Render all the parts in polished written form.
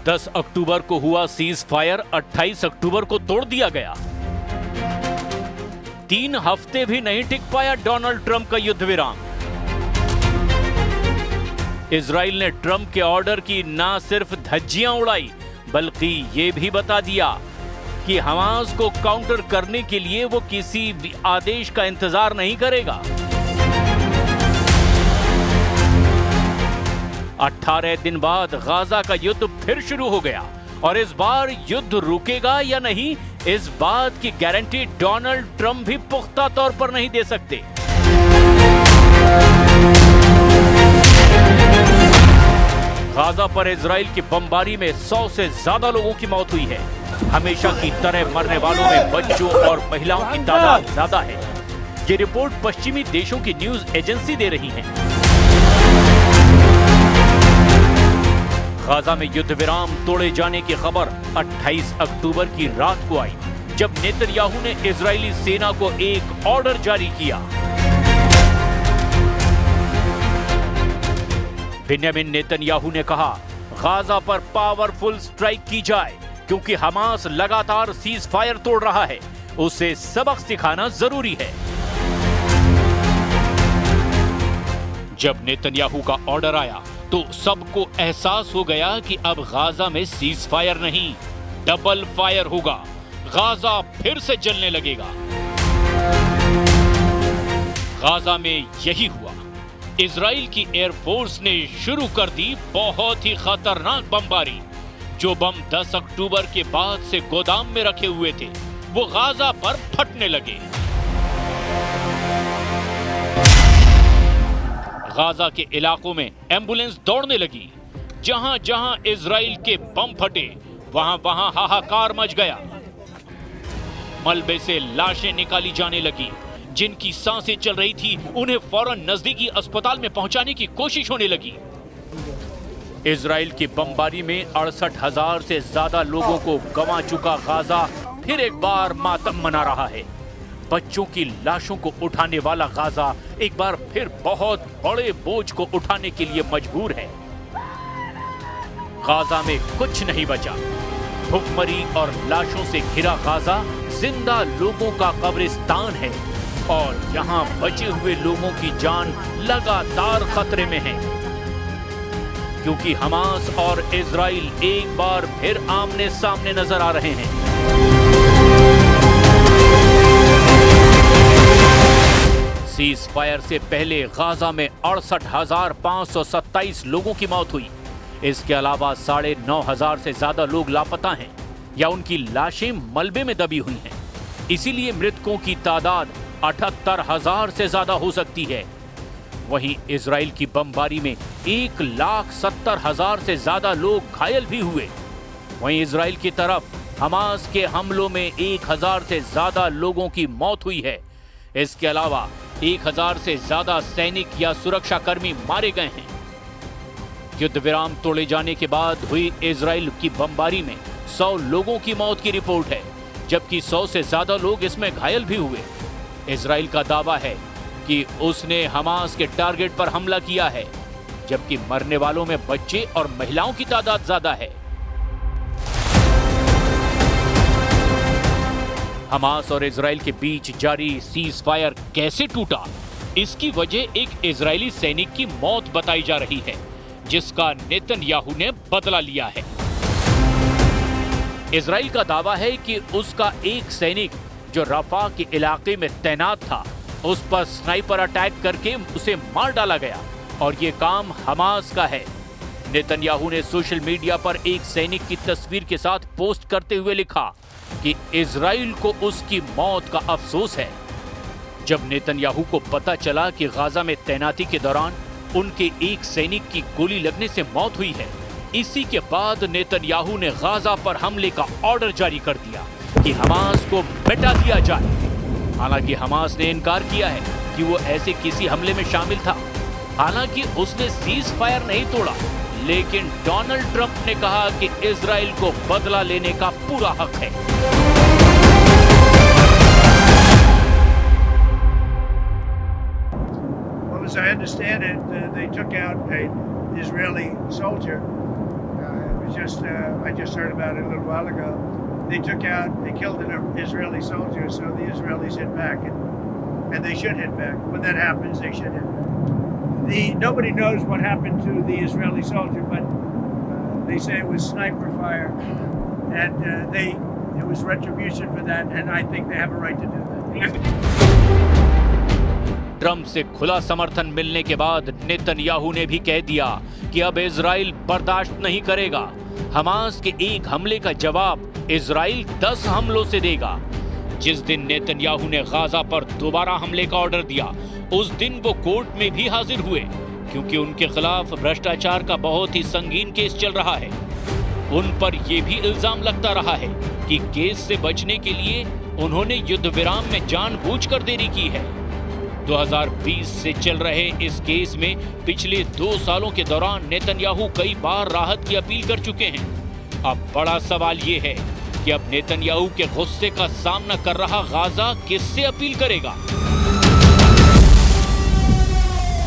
10 अक्टूबर को हुआ cease fire 28 अक्टूबर को तोड़ दिया गया। 3 हफ्ते भी नहीं टिक पाया डोनाल्ड ट्रंप का युद्ध विराम। इजराइल ने ट्रंप के ऑर्डर की ना सिर्फ धज्जियां उड़ाई बल्कि यह भी बता दिया कि हमास को काउंटर करने के लिए वो किसी भी आदेश का इंतजार नहीं करेगा। 18 दिन बाद गाजा का युद्ध फिर शुरू हो गया और इस बार युद्ध रुकेगा या नहीं, इस बात की गारंटी डोनाल्ड ट्रंप भी पुख्ता तौर पर नहीं दे सकते। गाजा पर इजराइल की बमबारी में 100 से ज्यादा लोगों की मौत हुई है। हमेशा की तरह मरने वालों में बच्चों और महिलाओं की तादाद ज्यादा है। ये रिपोर्ट पश्चिमी देशों की न्यूज एजेंसी दे रही है। गाजा में युद्ध विराम तोड़े जाने की खबर 28 अक्टूबर की रात को आई, जब नेतन्याहू ने इजरायली सेना को एक ऑर्डर जारी किया। बेंजामिन नेतन्याहू ने कहा, गाजा पर पावरफुल स्ट्राइक की जाए क्योंकि हमास लगातार सीज फायर तोड़ रहा है, उसे सबक सिखाना जरूरी है। जब नेतन्याहू का ऑर्डर आया तो सबको एहसास हो गया कि अब गाजा में सीज फायर नहीं, डबल फायर होगा। गाजा फिर से जलने लगेगा। गाजा में यही हुआ। इजराइल की एयरफोर्स ने शुरू कर दी बहुत ही खतरनाक बमबारी। जो बम 10 अक्टूबर के बाद से गोदाम में रखे हुए थे वो गाजा पर फटने लगे। गाजा के इलाकों में एम्बुलेंस दौड़ने लगी। जहां जहां इजराइल के बम फटे वहां वहां हाहाकार मच गया। मलबे से लाशें निकाली जाने लगी। जिनकी सांसें चल रही थी उन्हें फौरन नजदीकी अस्पताल में पहुंचाने की कोशिश होने लगी। इजराइल की बमबारी में 68,000 से ज्यादा लोगों को गंवा चुका गाजा फिर एक बार मातम मना रहा है। बच्चों की लाशों को उठाने वाला गाजा एक बार फिर बहुत बड़े बोझ को उठाने के लिए मजबूर है। गाजा में कुछ नहीं बचा। भूखमरी और लाशों से घिरा गाजा जिंदा लोगों का कब्रिस्तान है और यहाँ बचे हुए लोगों की जान लगातार खतरे में है, क्योंकि हमास और इजराइल एक बार फिर आमने सामने नजर आ रहे हैं। सीज फायर से पहले गाजा में 68,527 लोगों की मौत हुई। इसके अलावा 9,500 से ज्यादा लोग लापता हैं या उनकी लाशें मलबे में दबी हुई हैं। इसीलिए मृतकों की तादाद 78,000 से ज्यादा हो सकती है। वहीं इजराइल की बमबारी में 1,70,000 से ज्यादा लोग घायल भी हुए। वहीं इजराइल की तरफ हमास के हमलों में 1,000 से ज्यादा लोगों की मौत हुई है। इसके अलावा 1,000 से ज्यादा सैनिक या सुरक्षाकर्मी मारे गए हैं। युद्ध विराम तोड़े जाने के बाद हुई इजराइल की बमबारी में 100 लोगों की मौत की रिपोर्ट है, जबकि 100 से ज्यादा लोग इसमें घायल भी हुए। इजराइल का दावा है कि उसने हमास के टारगेट पर हमला किया है, जबकि मरने वालों में बच्चे और महिलाओं की तादाद ज्यादा है। हमास और इजराइल के बीच जारी सीज फायर कैसे टूटा, इसकी वजह एक इजरायली सैनिक की मौत बताई जा रही है, जिसका नेतन्याहू ने बदला लिया है। इजराइल का दावा है कि उसका एक सैनिक जो रफा के इलाके में तैनात था, उस पर स्नाइपर अटैक करके उसे मार डाला गया और ये काम हमास का है। नेतन्याहू ने सोशल मीडिया पर एक सैनिक की तस्वीर के साथ पोस्ट करते हुए लिखा कि इजराइल को उसकी मौत का अफसोस है। जब नेतन्याहू को पता चला कि गाजा में तैनाती के दौरान उनके एक सैनिक की गोली लगने से मौत हुई है, इसी के बाद नेतन्याहू ने गाजा पर हमले का ऑर्डर जारी कर दिया कि हमास को मिटा दिया जाए। हालांकि हमास ने इनकार किया है कि वो ऐसे किसी हमले में शामिल था। हालांकि उसने सीज फायर नहीं तोड़ा, लेकिन डोनाल्ड ट्रंप ने कहा कि इजराइल को बदला लेने का पूरा हक है। out an Israeli soldier. It was just I just heard about it a little while ago. They killed an Israeli soldier, so the Israelis hit back, and they should hit back. When that happens, they should hit back. Nobody knows what happened to the Israeli soldier, but they say it was sniper fire, and it was retribution for that, and I think they have a right to do that. Trump से खुला समर्थन मिलने के बाद Netanyahu ने भी कह दिया कि अब इजराइल बर्दाश्त नहीं करेगा। हमास के एक हमले का जवाब इजराइल 10 हमलों से देगा। जिस दिन नेतन्याहू ने गाजा पर दोबारा हमले का ऑर्डर दिया, उस दिन वो कोर्ट में भी हाजिर हुए, क्योंकि उनके खिलाफ भ्रष्टाचार का बहुत ही संगीन केस चल रहा है। उन पर यह भी इल्जाम लगता रहा है कि केस से बचने के लिए उन्होंने युद्ध विराम में जानबूझकर देरी की है। 2020 से चल रहे इस केस में पिछले 2 सालों के दौरान नेतन्याहू कई बार राहत की अपील कर चुके हैं। अब बड़ा सवाल ये है कि अब नेतन्याहू के गुस्से का सामना कर रहा गाजा किससे अपील करेगा?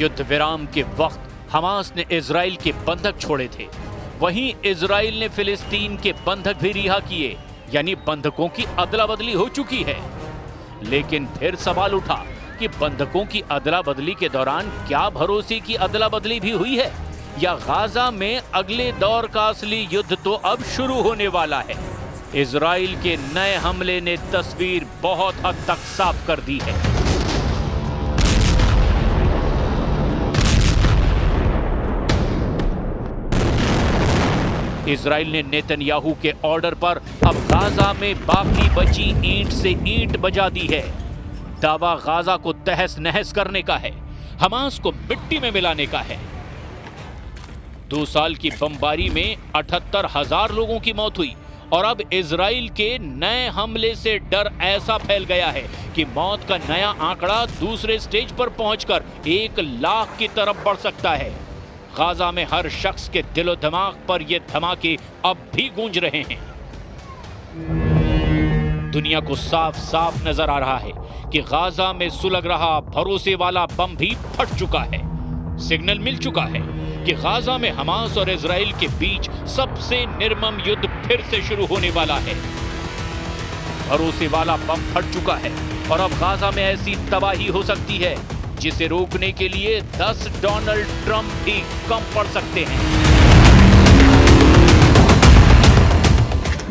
युद्ध विराम के वक्त हमास ने इजराइल के बंधक छोड़े थे, वहीं इजराइल ने फिलिस्तीन के बंधक भी रिहा किए, यानी बंधकों की अदला बदली हो चुकी है। लेकिन फिर सवाल उठा कि बंधकों की अदला बदली के दौरान क्या भरोसे की अदला बदली भी हुई है, या गाजा में अगले दौर का असली युद्ध तो अब शुरू होने वाला है। इजराइल के नए हमले ने तस्वीर बहुत हद तक साफ कर दी है। इजराइल ने नेतन्याहू के ऑर्डर पर अब गाजा में बाकी बची ईंट से ईंट बजा दी है। दावा गाजा को तहस नहस करने का है, हमास को मिट्टी में मिलाने का है। 2 साल की बमबारी में 78,000 लोगों की मौत हुई और अब इजराइल के नए हमले से डर ऐसा फैल गया है कि मौत का नया आंकड़ा दूसरे स्टेज पर पहुंचकर 1 लाख की तरफ बढ़ सकता है। गाजा में हर शख्स के दिलो दिमाग पर ये धमाके अब भी गूंज रहे हैं। दुनिया को साफ साफ नजर आ रहा है कि गाजा में सुलग रहा भरोसे वाला बम भी फट चुका है। सिग्नल मिल चुका है कि गाजा में हमास और इजराइल के बीच सबसे निर्मम युद्ध फिर से शुरू होने वाला है। भरोसे वाला बम फट चुका है और अब गाजा में ऐसी तबाही हो सकती है जिसे रोकने के लिए 10 डोनाल्ड ट्रंप भी कम पड़ सकते हैं।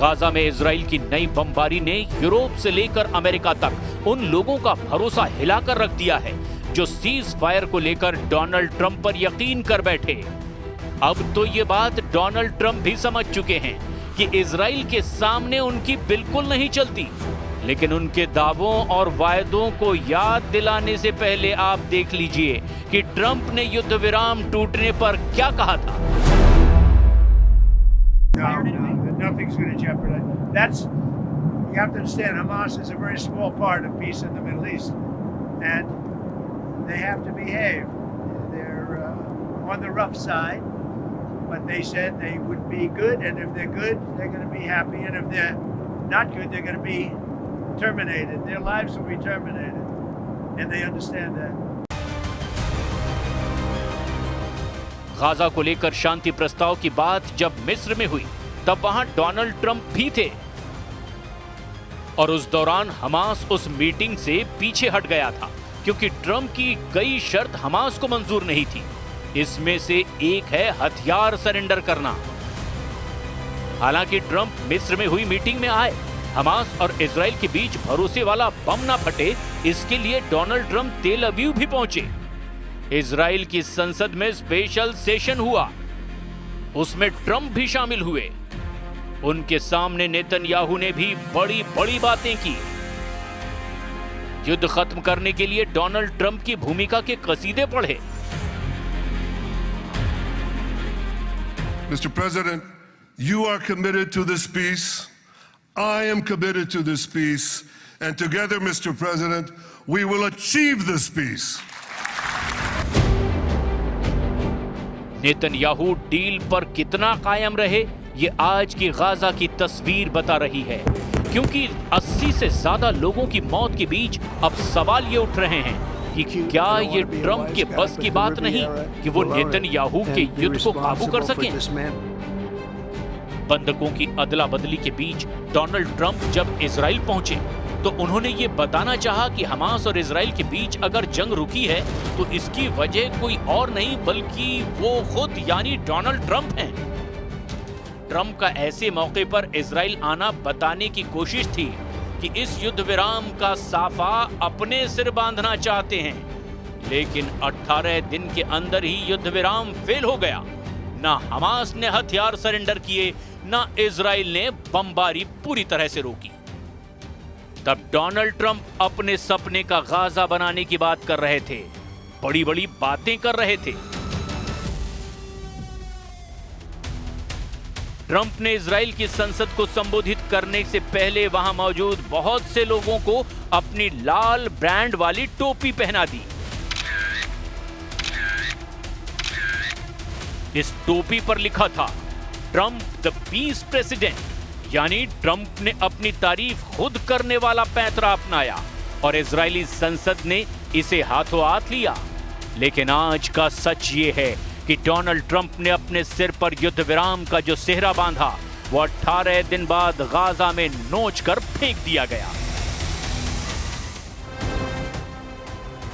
गाजा में इजराइल की नई बमबारी ने यूरोप से लेकर अमेरिका तक उन लोगों का भरोसा हिलाकर रख दिया है जो सीज फायर को लेकर डोनाल्ड ट्रंप पर यकीन कर बैठे। अब तो ये बात डोनाल्ड ट्रंप भी समझ चुके हैं कि इजराइल के सामने उनकी बिल्कुल नहीं चलती। लेकिन उनके दावों और वायदों को याद दिलाने से पहले आप देख लीजिए कि ट्रंप ने युद्ध विराम टूटने पर क्या कहा था। Nothing's going to jeopardize. You have to understand, Hamas is a very small part of peace in the Middle East, and they have to behave. They're on the rough side, but they said they would be good, and if they're good, they're going to be happy, and if they're not good, they're going to be terminated. Their lives will be terminated, and they understand that. Gaza को लेकर शांति प्रस्ताव की बात जब मिस्र में हुई तब वहां डोनाल्ड ट्रंप भी थे और उस दौरान हमास उस मीटिंग से पीछे हट गया था क्योंकि ट्रंप की कई शर्त हमास को मंजूर नहीं थी। इसमें से एक है हथियार सरेंडर करना। हालांकि ट्रंप मिस्र में हुई मीटिंग में आए, हमास और इजराइल के बीच भरोसे वाला बम ना फटे इसके लिए डोनाल्ड ट्रंप तेल अवीव भी पहुंचे। इजराइल की संसद में स्पेशल सेशन हुआ, उसमें ट्रंप भी शामिल हुए। उनके सामने नेतन्याहू ने भी बड़ी बड़ी बातें की। युद्ध खत्म करने के लिए डोनाल्ड ट्रंप की भूमिका के कसीदे पढ़े। Mr. President, you are committed to this peace. I am committed to this peace. And together, Mr. President, we will achieve this peace. Netanyahu deal पर कितना कायम रहे, ये आज की गाजा की तस्वीर बता रही है, क्योंकि 80 से ज्यादा लोगों की मौत के बीच अब सवाल ये उठ रहे हैं कि क्या ये ट्रंप के बस की बात नहीं कि वो नेतन्याहू के युद्ध को काबू कर सकें। बंधकों की अदला बदली के बीच डोनाल्ड ट्रंप जब इजराइल पहुंचे तो उन्होंने ये बताना चाहा कि हमास और इजराइल के बीच अगर जंग रुकी है तो इसकी वजह कोई और नहीं बल्कि वो खुद यानी डोनाल्ड ट्रंप हैं। ट्रंप का ऐसे मौके पर इजराइल आना बताने की कोशिश थी कि इस युद्ध विराम का साफा अपने सिर बांधना चाहते हैं, लेकिन 18 दिन के अंदर ही युद्ध विराम फेल हो गया। ना हमास ने हथियार सरेंडर किए, ना इजराइल ने बमबारी पूरी तरह से रोकी। तब डोनाल्ड ट्रंप अपने सपने का गाजा बनाने की बात कर रहे थे, बड़ी बड़ी बातें कर रहे थे। ट्रंप ने इजराइल की संसद को संबोधित करने से पहले वहां मौजूद बहुत से लोगों को अपनी लाल ब्रांड वाली टोपी पहना दी। इस टोपी पर लिखा था ट्रंप द पीस प्रेसिडेंट, यानी ट्रंप ने अपनी तारीफ खुद करने वाला पैंतरा अपनाया और इजरायली संसद ने इसे हाथों हाथ लिया। लेकिन आज का सच ये है कि डोनाल्ड ट्रंप ने अपने सिर पर युद्ध विराम का जो सेहरा बांधा वो 18 दिन बाद गाजा में नोच कर फेंक दिया गया।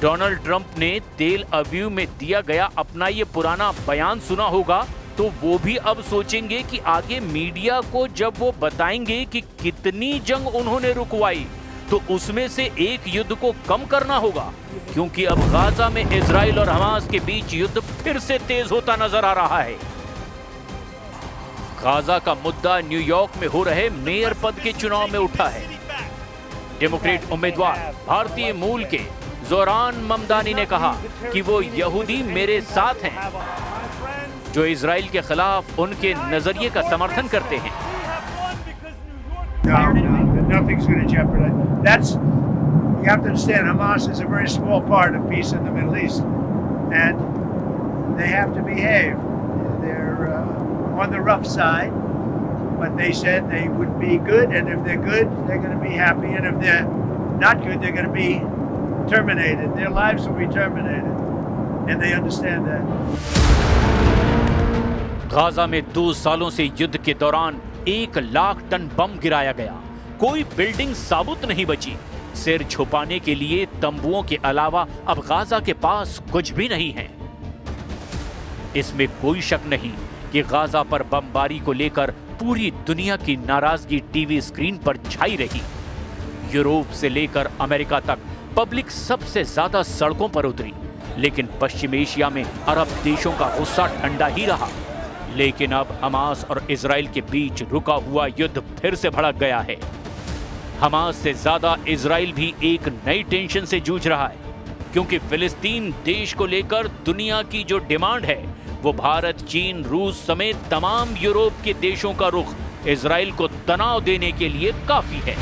डोनाल्ड ट्रंप ने तेल अवीव में दिया गया अपना ये पुराना बयान सुना होगा तो वो भी अब सोचेंगे कि आगे मीडिया को जब वो बताएंगे कि कितनी जंग उन्होंने रुकवाई तो उसमें से एक युद्ध को कम करना होगा, क्योंकि अब गाजा में इजराइल और हमास के बीच युद्ध फिर से तेज होता नजर आ रहा है। गाजा का मुद्दा न्यूयॉर्क में हो रहे मेयर पद के चुनाव में उठा है। डेमोक्रेट उम्मीदवार भारतीय मूल के जोरान ममदानी ने कहा कि वो यहूदी मेरे साथ हैं जो इजराइल के खिलाफ उनके नजरिए का समर्थन करते हैं। No, nothing's going to jeopardize. You have to understand, Hamas is a very small part of peace in the Middle East, and they have to behave. They're on the rough side, but they said they would be good, and if they're good, they're going to be happy, and if they're not good, they're going to be terminated. Their lives will be terminated, and they understand that. Gaza में 2 सालों से युद्ध के दौरान 1 lakh ton बम गिराया गया। कोई building साबुत नहीं बची। सिर छुपाने के लिए तंबुओं के अलावा अब गाजा के पास कुछ भी नहीं है। इसमें कोई शक नहीं कि गाजा पर बमबारी को लेकर पूरी दुनिया की नाराजगी टीवी स्क्रीन पर छाई रही। यूरोप से लेकर अमेरिका तक पब्लिक सबसे ज्यादा सड़कों पर उतरी, लेकिन पश्चिम एशिया में अरब देशों का गुस्सा ठंडा ही रहा। लेकिन अब हमास और इजराइल के बीच रुका हुआ युद्ध फिर से भड़क गया है। हमास से ज्यादा इजराइल भी एक नई टेंशन से जूझ रहा है, क्योंकि फिलिस्तीन देश को लेकर दुनिया की जो डिमांड है वो भारत, चीन, रूस समेत तमाम यूरोप के देशों का रुख इजराइल को तनाव देने के लिए काफी है।